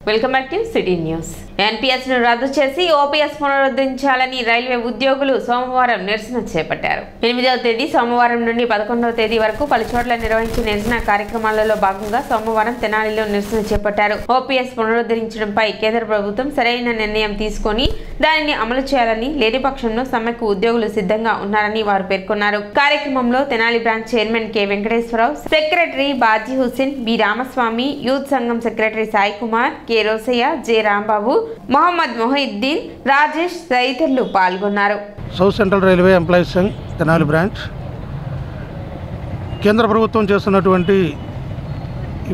Welcome back to city news. NPS ను రద్దు చేసి ఓపీఎస్ పునరుద్ధరించాలని రైల్వే ఉద్యోగులు సోమవారం నిరసన చేపట్టారు. 8వ తేదీ సోమవారం నుండి 11వ తేదీ వరకు పలు చోట్ల నిర్వహించిన నిరసన కార్యక్రమాలలో భాగంగా సోమవారం తెనాలిలో నిరసన చేపట్టారు. ఓపీఎస్ పునరుద్ధరించడంపై కేంద్ర ప్రభుత్వం సరైన నిర్ణయం తీసుకొని దానిని అమలు చేయాలని, లేని పక్షంలో సమ్మెకు ఉద్యోగులు సిద్ధంగా ఉన్నారని వారు పేర్కొన్నారు. కార్యక్రమంలో Tenali branch chairman K Venkateswararao, secretary Baji Hussain, B Ramaswamy, youth సంఘం secretary Sai Kumar, K Rosaiah, J Rambabu, Mohammed Mohiddin, Rajesh తదితరులు పాల్గొన్నారు. South central railway employees Sangh Tenali branch కేంద్ర ప్రభుత్వం చేస్తున్నటువంటి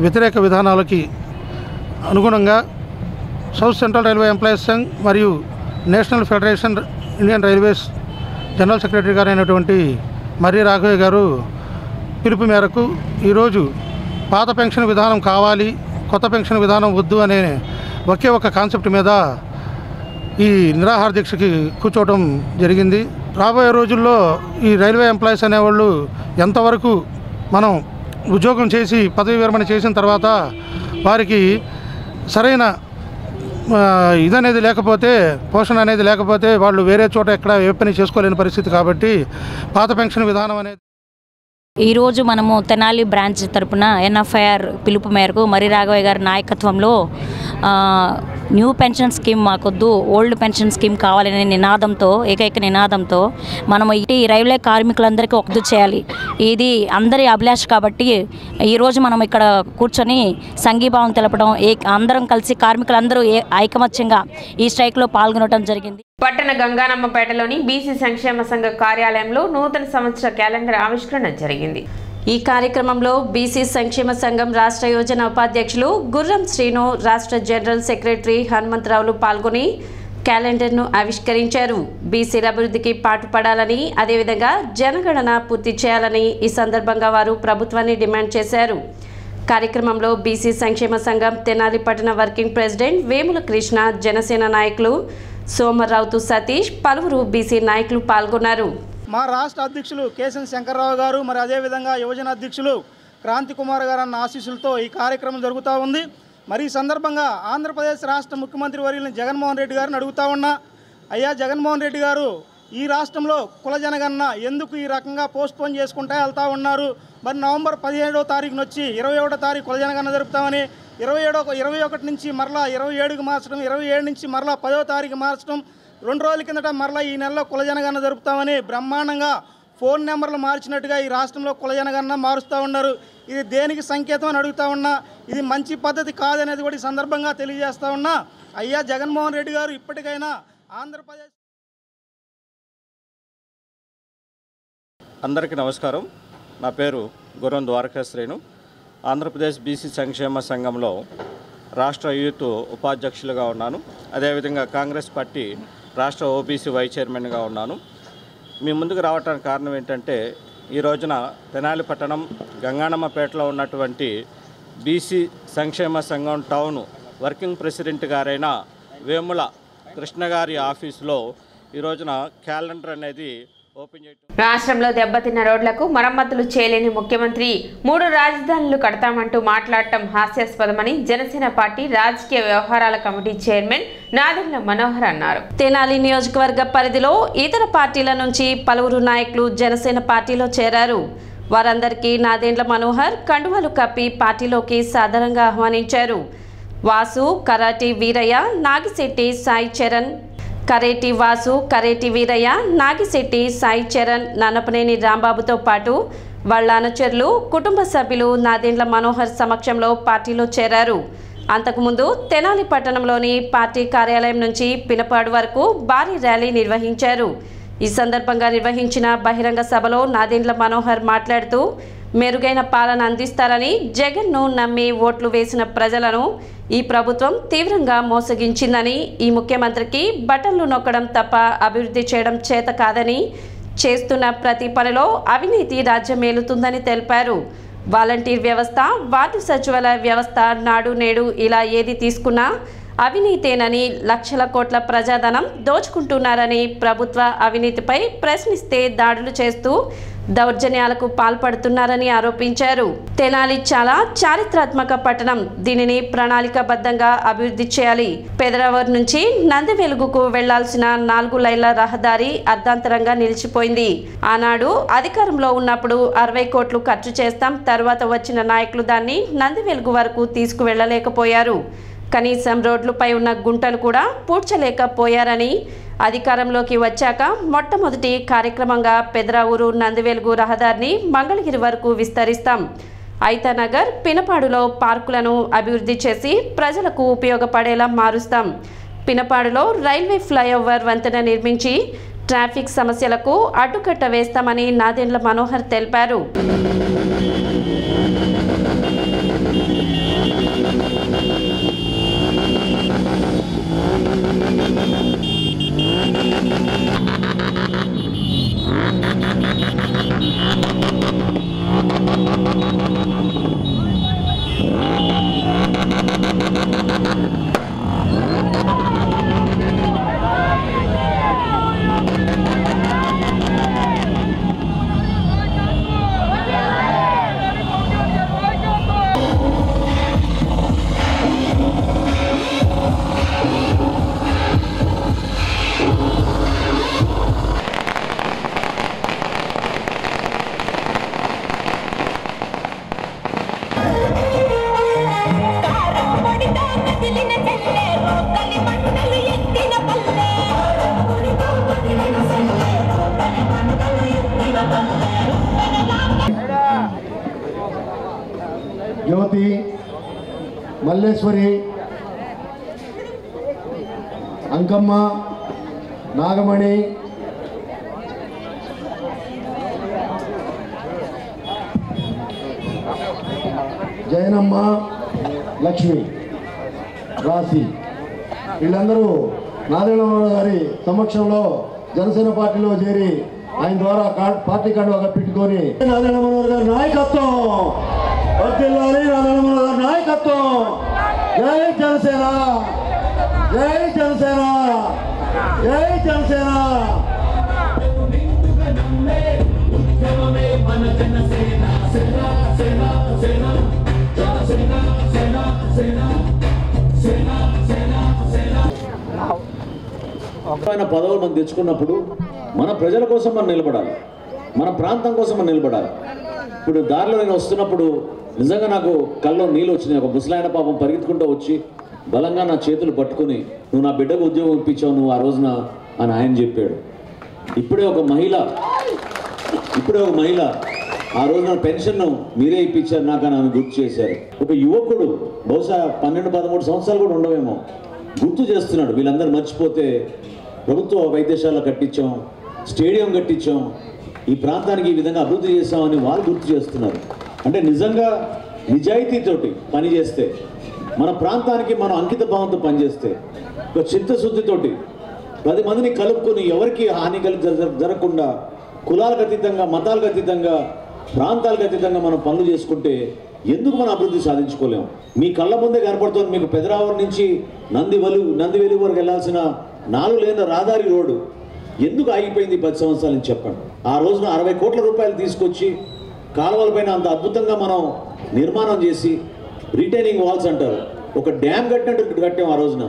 వ్యతిరేక విధానాలకి అనుగుణంగా south central railway employees Sangh మరియు national federation Indian railways general secretary garu అయినటువంటి మర్రి రాఘవయ్య గారు పిలుపు మేరకు ఈరోజు పాత పెన్షన్ విధానం కావాలి, కొత్త పెన్షన్ విధానం వద్దు అనే ఒకే ఒక కాన్సెప్ట్ మీద ఈ నిరాహార దీక్షకి కూర్చోవడం జరిగింది. రాబోయే రోజుల్లో ఈ రైల్వే ఎంప్లాయీస్ అనేవాళ్ళు ఎంతవరకు మనం ఉద్యోగం చేసి పదవి విరమణ చేసిన తర్వాత వారికి సరైన ఇదనేది లేకపోతే, పోషణ అనేది లేకపోతే వాళ్ళు వేరే చోట ఎక్కడ ఏ పని చేసుకోలేని పరిస్థితి. కాబట్టి పాత పెన్షన్ విధానం అనేది ఈరోజు మనము తెనాలి బ్రాంచ్ తరపున ఎన్ఎఫ్ఐఆర్ పిలుపు మేరకు మర్రి రాఘవయ్య గారి నాయకత్వంలో న్యూ పెన్షన్ స్కీమ్ మాకొద్దు, ఓల్డ్ పెన్షన్ స్కీమ్ కావాలనే నినాదంతో, ఏకైక నినాదంతో మనము ఈ రైల్వే కార్మికులందరికీ ఒకదు చేయాలి. ఇది అందరి అభిలాష కాబట్టి ఈరోజు మనం ఇక్కడ కూర్చొని సంఘీభావం తెలపడం, అందరం కలిసి కార్మికులందరూ ఐకమత్యంగా ఈ స్ట్రైక్లో పాల్గొనడం జరిగింది. పట్టణ గంగానమ్మపేటలోని బీసీ సంక్షేమ సంఘ కార్యాలయంలో నూతన సంవత్సర క్యాలెండర్ ఆవిష్కరణ జరిగింది. ఈ కార్యక్రమంలో బీసీ సంక్షేమ సంఘం రాష్ట్ర యోజన ఉపాధ్యక్షులు గుర్రం శ్రీను, రాష్ట్ర జనరల్ సెక్రటరీ హనుమంతరావులు పాల్గొని క్యాలెండర్ను ఆవిష్కరించారు. బీసీల అభివృద్ధికి పాటుపడాలని, అదేవిధంగా జనగణన పూర్తి చేయాలని ఈ సందర్భంగా వారు ప్రభుత్వాన్ని డిమాండ్ చేశారు. కార్యక్రమంలో బీసీ సంక్షేమ సంఘం తెనాలి పట్టణ వర్కింగ్ ప్రెసిడెంట్ వేముల కృష్ణ, జనసేన నాయకులు సోమరావుతు సతీష్, పలువురు బీసీ నాయకులు పాల్గొన్నారు. మా రాష్ట్ర అధ్యక్షులు కేశన్ శంకర్రావు గారు, మరి అదేవిధంగా యువజన అధ్యక్షులు క్రాంతి కుమార్ గారు అన్న ఆశీస్సులతో ఈ కార్యక్రమం జరుగుతూ ఉంది. మరి ఈ సందర్భంగా ఆంధ్రప్రదేశ్ రాష్ట్ర ముఖ్యమంత్రి వర్యులు జగన్మోహన్ రెడ్డి గారిని అడుగుతా ఉన్నా, అయ్యా జగన్మోహన్ రెడ్డి గారు, ఈ రాష్ట్రంలో కుల జనగణన ఎందుకు ఈ రకంగా పోస్ట్పోన్ చేసుకుంటూ వెళ్తూ ఉన్నారు? మరి నవంబర్ 17వ తారీఖున వచ్చి 21వ తారీఖు కుల జనగణన జరుపుతామని, 21 నుంచి మరలా 27కి మార్చడం, 27 నుంచి మరలా 10వ తారీఖు మార్చడం, 2 రోజుల కిందట మరలా ఈ నెలలో కుల జనగణన జరుపుతామని బ్రహ్మాండంగా ఫోన్ నెంబర్లు మార్చినట్టుగా ఈ రాష్ట్రంలో కుల జనగణన మారుస్తూ ఉన్నారు. ఇది దేనికి సంకేతం అని అడుగుతా ఉన్నా. ఇది మంచి పద్ధతి కాదనేది కూడా ఈ సందర్భంగా తెలియజేస్తూ ఉన్నా. అయ్యా జగన్మోహన్ రెడ్డి గారు, ఇప్పటికైనా ఆంధ్రప్రదేశ్. అందరికీ నమస్కారం. నా పేరు గుర్రం ద్వారకా శ్రీను. ఆంధ్రప్రదేశ్ బీసీ సంక్షేమ సంఘంలో రాష్ట్ర యూత్ ఉపాధ్యక్షులుగా ఉన్నాను. అదేవిధంగా కాంగ్రెస్ పార్టీ రాష్ట్ర ఓబీసీ వైస్ చైర్మన్గా ఉన్నాను. మీ ముందుకు రావడానికి కారణం ఏంటంటే, ఈ రోజున తెనాలి పట్టణం గంగానమ్మపేటలో ఉన్నటువంటి బీసీ సంక్షేమ సంఘం టౌన్ వర్కింగ్ ప్రెసిడెంట్ గారైన వేముల కృష్ణ గారి ఆఫీసులో ఈ రోజున క్యాలెండర్ అనేది ఓపెన్ చేయడం. రాష్ట్రంలో దెబ్బతిన్న రోడ్లకు మరమ్మతులు చేయలేని ముఖ్యమంత్రి 3 రాజధానులు కడతామంటూ మాట్లాడటం హాస్యాస్పదమని జనసేన పార్టీ రాజకీయ వ్యవహారాల కమిటీ చైర్మన్ నాదెండ్ల మనోహర్ అన్నారు. తెనాలి నియోజకవర్గ పరిధిలో ఇతర పార్టీల నుంచి పలువురు నాయకులు జనసేన పార్టీలో చేరారు. వారందరికీ నాదెండ్ల మనోహర్ కండువాలు కప్పి పార్టీలోకి సాధారణంగా ఆహ్వానించారు. వాసు, కరాటి వీరయ్య, నాగిశెట్టి సాయి చరణ్, కరేటి వాసు, కరేటి వీరయ్య, నాగిశెట్టి సాయి చరణ్, నన్నపనేని రాంబాబుతో పాటు వాళ్ళ అనుచరులు, కుటుంబ సభ్యులు నాదెండ్ల మనోహర్ సమక్షంలో పార్టీలో చేరారు. అంతకుముందు తెనాలి పట్టణంలోని పార్టీ కార్యాలయం నుంచి పినపాడు వరకు భారీ ర్యాలీ నిర్వహించారు. ఈ సందర్భంగా నిర్వహించిన బహిరంగ సభలో నాదెండ్ల మనోహర్ మాట్లాడుతూ, మెరుగైన పాలన అందిస్తారని జగన్ను నమ్మి ఓట్లు వేసిన ప్రజలను ఈ ప్రభుత్వం తీవ్రంగా మోసగించిందని, ఈ ముఖ్యమంత్రికి బటన్లు నొక్కడం తప్ప అభివృద్ధి చేయడం చేత కాదని, చేస్తున్న ప్రతి పనిలో అవినీతి రాజ్యమేలుతుందని తెలిపారు. వాలంటీర్ వ్యవస్థ, వార్డు సచివాలయ వ్యవస్థ, నాడు నేడు ఇలా ఏది తీసుకున్నా అవినీతేనని, లక్షల కోట్ల ప్రజాధనం దోచుకుంటున్నారని, ప్రభుత్వ అవినీతిపై ప్రశ్నిస్తే దాడులు చేస్తూ దౌర్జన్యాలకు పాల్పడుతున్నారని ఆరోపించారు. తెనాలి చాలా చారిత్రాత్మక పట్టణం. దీనిని ప్రణాళికాబద్ధంగా అభివృద్ధి చేయాలి. పెదరావూరు నుంచి నందివెలుగుకు వెళ్లాల్సిన 4 లైన్ల రహదారి అర్ధాంతరంగా నిలిచిపోయింది. ఆనాడు అధికారంలో ఉన్నప్పుడు 60 కోట్లు ఖర్చు చేస్తాం, తర్వాత వచ్చిన నాయకులు దాన్ని నందివెలుగు వరకు తీసుకువెళ్లలేకపోయారు. కనీసం రోడ్లపై ఉన్న గుంటలు కూడా పూడ్చలేకపోయారని, అధికారంలోకి వచ్చాక మొట్టమొదటి కార్యక్రమంగా పెదరావూరు నందివెలుగు రహదారిని మంగళగిరి వరకు విస్తరిస్తాం. ఐతానగర్, పినపాడులో పార్కులను అభివృద్ధి చేసి ప్రజలకు ఉపయోగపడేలా మారుస్తాం. పినపాడులో రైల్వే ఫ్లైఓవర్ వంతెన నిర్మించి ట్రాఫిక్ సమస్యలకు అడ్డుకట్ట వేస్తామని నాదెండ్ల మనోహర్ తెలిపారు. జ్యోతి, మల్లేశ్వరి, అంకమ్మ, నాగమణి, జయనమ్మ, లక్ష్మి, రాశి వీళ్ళందరూ నాదెండ్ల మనోహర్ గారి సమక్షంలో జనసేన పార్టీలో చేరి ఆయన ద్వారా పార్టీ కండువా కప్పించుకొని నాదెండ్ల మనోహర్ గారి నాయకత్వం వర్ధిల్లాలి. నాదెండ్ల మనోహర్ గారి నాయకత్వం. జై జనసేన, జై జనసేన, జై జనసేన. పదవులు మనం తెచ్చుకున్నప్పుడు మన ప్రజల కోసం మనం నిలబడాలి, మన ప్రాంతం కోసం మనం నిలబడాలి. ఇప్పుడు దారిలో నేను వస్తున్నప్పుడు నిజంగా నాకు కళ్ళలో నీళ్ళు వచ్చినాయి. ఒక ముసలాయన పాపం పరిగెత్తుకుంటూ వచ్చి బలంగా నా చేతులు పట్టుకుని, నువ్వు నా బిడ్డకు ఉద్యోగం ఇప్పించావు నువ్వు ఆ రోజున అని ఆయన చెప్పాడు. ఇప్పుడే ఒక మహిళ ఆ రోజున పెన్షన్ మీరే ఇప్పించారు నాకు అని ఆమె గుర్తు చేశారు. ఒక యువకుడు బహుశా 12-13 సంవత్సరాలు కూడా ఉండవేమో గుర్తు చేస్తున్నాడు. వీళ్ళందరూ మర్చిపోతే ప్రభుత్వ వైద్యశాల కట్టించాం, స్టేడియం కట్టించాం, ఈ ప్రాంతానికి ఈ విధంగా అభివృద్ధి చేస్తామని వాళ్ళు గుర్తు చేస్తున్నారు. అంటే నిజంగా నిజాయితీతోటి పనిచేస్తే, మన ప్రాంతానికి మనం అంకిత భావంతో పనిచేస్తే, ఒక చిత్తశుద్ధితోటి 10 మందిని కలుపుకొని ఎవరికి హాని జరగకుండా కులాలకు అతీతంగా, మతాలకు అతీతంగా, ప్రాంతాలకు అతీతంగా మనం పనులు చేసుకుంటే ఎందుకు మనం అభివృద్ధి సాధించుకోలేము? మీ కళ్ళ ముందే కనపడుతుంది. మీకు పెదరావూరు నుంచి నందివెలుగు వరకు వెళ్ళాల్సిన 4 లేన్ల రహదారి రోడ్డు ఎందుకు ఆగిపోయింది 10 సంవత్సరాల నుంచి చెప్పండి. ఆ రోజున 60 కోట్ల రూపాయలు తీసుకొచ్చి కాలువలపైన అంత అద్భుతంగా మనం నిర్మాణం చేసి, రిటైనింగ్ వాల్స్ అంటారు, ఒక డ్యామ్ కట్టినట్టు కట్టాం. ఆ రోజున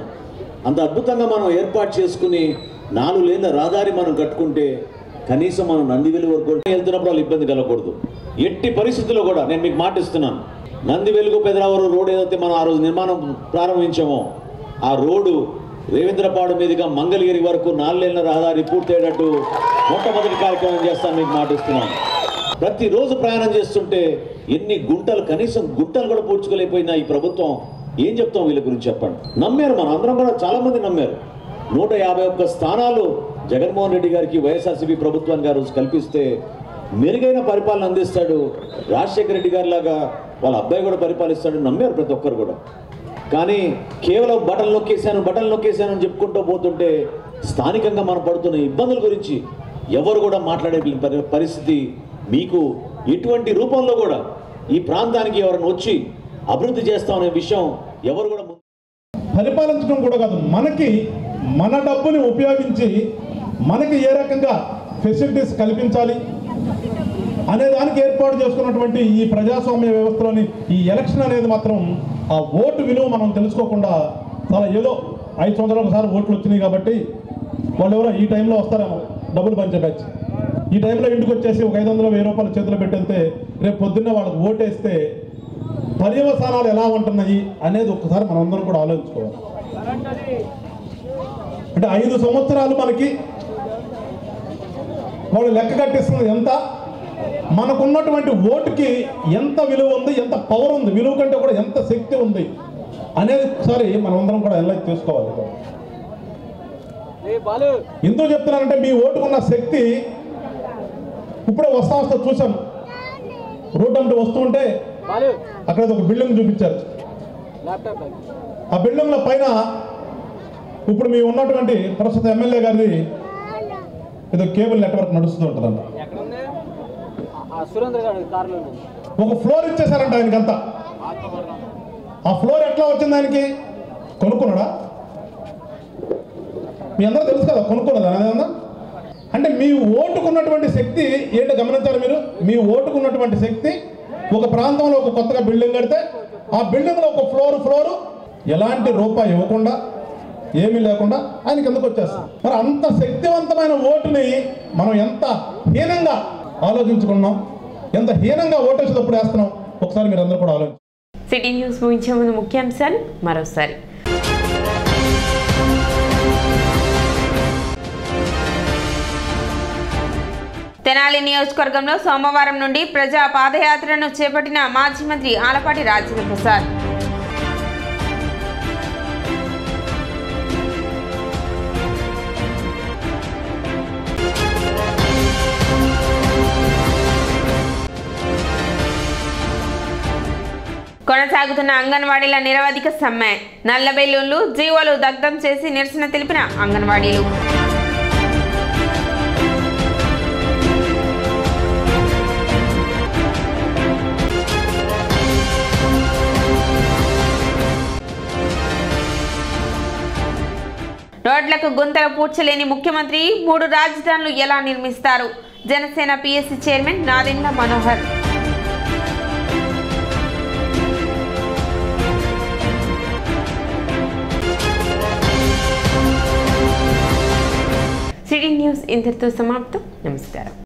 అంత అద్భుతంగా మనం ఏర్పాటు చేసుకుని 4 లేన్ల రహదారి మనం కట్టుకుంటే కనీసం మనం నందివెలుగు వరకు వెళ్తున్నప్పుడు వాళ్ళు ఇబ్బంది కలగకూడదు. ఎట్టి పరిస్థితుల్లో కూడా నేను మీకు మాటిస్తున్నాను, నందివెలుగు పెదరావూరు రోడ్ ఏదైతే మనం ఆ రోజు నిర్మాణం ప్రారంభించామో ఆ రోడ్డు రేవేంద్రపాడు మీదుగా మంగళగిరి వరకు 4 లేన్ల రహదారి పూర్తయ్యేటట్టు మొట్టమొదటి కార్యక్రమం చేస్తాను మీకు మాటిస్తున్నాను. ప్రతిరోజు ప్రయాణం చేస్తుంటే ఎన్ని గుంటలు, కనీసం గుంటలు కూడా పూడ్చుకోలేకపోయినా ఈ ప్రభుత్వం ఏం చెప్తాం వీళ్ళ గురించి చెప్పండి. నమ్మారు, మనం అందరం కూడా చాలా మంది నమ్మారు. 151 స్థానాలు జగన్మోహన్ రెడ్డి గారికి వైఎస్ఆర్సీపీ ప్రభుత్వానికి ఆ రోజు కల్పిస్తే మెరుగైన పరిపాలన అందిస్తాడు, రాజశేఖర రెడ్డి గారి లాగా వాళ్ళ అబ్బాయి కూడా పరిపాలిస్తాడు నమ్మారు ప్రతి ఒక్కరు కూడా. కానీ కేవలం బటన్ నొక్కేశాను అని చెప్పుకుంటూ పోతుంటే స్థానికంగా మనం పడుతున్న ఇబ్బందుల గురించి ఎవరు కూడా మాట్లాడే పరిస్థితి మీకు ఎటువంటి రూపంలో కూడా ఈ ప్రాంతానికి ఎవరైనా వచ్చి అభివృద్ధి చేస్తామనే విషయం ఎవరు కూడా పరిపాలించడం కూడా కాదు, మనకి మన డబ్బుని ఉపయోగించి మనకి ఏ రకంగా ఫెసిలిటీస్ కల్పించాలి, అనే దానికి ఏర్పాటు చేసుకున్నటువంటి ఈ ప్రజాస్వామ్య వ్యవస్థలోని ఈ ఎలక్షన్ అనేది మాత్రం ఆ ఓటు విలువ మనం తెలుసుకోకుండా చాలా ఏదో 5 సంవత్సరాలకు ఒకసారి ఓట్లు వచ్చినాయి కాబట్టి వాళ్ళు ఎవరో ఈ టైంలో వస్తారేమో డబ్బులు పంచే బ్యాచ్, ఈ టైంలో ఇంటికి వచ్చేసి ఒక 500-1000 రూపాయలు చేతిలో పెట్టేస్తే రేపు పొద్దున్నే వాళ్ళకి ఓటేస్తే పర్యవసానాలు ఎలా ఉంటున్నాయి అనేది ఒక్కసారి మనందరం కూడా ఆలోచించుకోవాలి. అంటే 5 సంవత్సరాలు మనకి వాళ్ళు లెక్క కట్టిస్తున్నది ఎంత, మనకున్నటువంటి ఓటుకి ఎంత విలువ ఉంది, ఎంత పవర్ ఉంది, విలువ కంటే కూడా ఎంత శక్తి ఉంది అనేది ఒకసారి మనమందరం కూడా అనలైజ్ చేసుకోవాలి. ఎందుకు చెప్తున్నానంటే మీ ఓటుకున్న శక్తి ఇప్పుడే వస్తా చూశాను, రోడ్డు అంటే వస్తూ ఉంటే అక్కడ ఒక బిల్డింగ్ చూపించారు. ఆ బిల్డింగ్ల పైన ఇప్పుడు మీ ఉన్నటువంటి ప్రస్తుత ఎమ్మెల్యే గారిది ఏదో కేబుల్ నెట్వర్క్ నడుస్తూ ఉంటుందంట. ఒక ఫ్లోర్ ఇచ్చేసారంట ఆయనకంతా. ఆ ఫ్లోర్ ఎట్లా వచ్చింది ఆయనకి? కొనుక్కున్నాడా? మీ అందరూ తెలుసు కదా, కొనుక్కున్నదా అదేమన్నా? అంటే మీ ఓటుకున్నటువంటి శక్తి ఏంటో గమనించాలి మీరు. మీ ఓటుకున్నటువంటి శక్తి ఒక ప్రాంతంలో ఒక కొత్తగా బిల్డింగ్ కడితే ఆ బిల్డింగ్లో ఒక ఫ్లోరు ఎలాంటి రూపాయి ఇవ్వకుండా ఏమీ లేకుండా ఆయనకి ఎందుకు వచ్చేస్తాం? మరి అంత శక్తివంతమైన ఓటుని మనం ఎంత హీనంగా ఆలోచించుకున్నాం, ఎంత హీనంగా ఓటేసేటప్పుడు వేస్తున్నాం, ఒకసారి మీరు అందరూ కూడా ఆలోచించండి. సిటీ న్యూస్ ముగించే ముందు ముఖ్యాంశాలు మరోసారి. తెనాలి నియోజకవర్గంలో సోమవారం నుండి ప్రజా పాదయాత్రను చేపట్టిన మాజీ మంత్రి ఆలపాటి రాజేంద్ర ప్రసాద్. కొనసాగుతున్న అంగన్వాడీల నిరవధిక సమ్మె, నల్ల బెలూన్లు, జీవోలు దగ్ధం చేసి నిరసన తెలిపిన అంగన్వాడీలు. రోడ్లకు గుంతలు పూడ్చలేని ముఖ్యమంత్రి 3 రాజధానులు ఎలా నిర్మిస్తారు? Janasena PSC chairman Nadendla Manohar. City news ఇంతటితో సమాప్తం. నమస్కారం.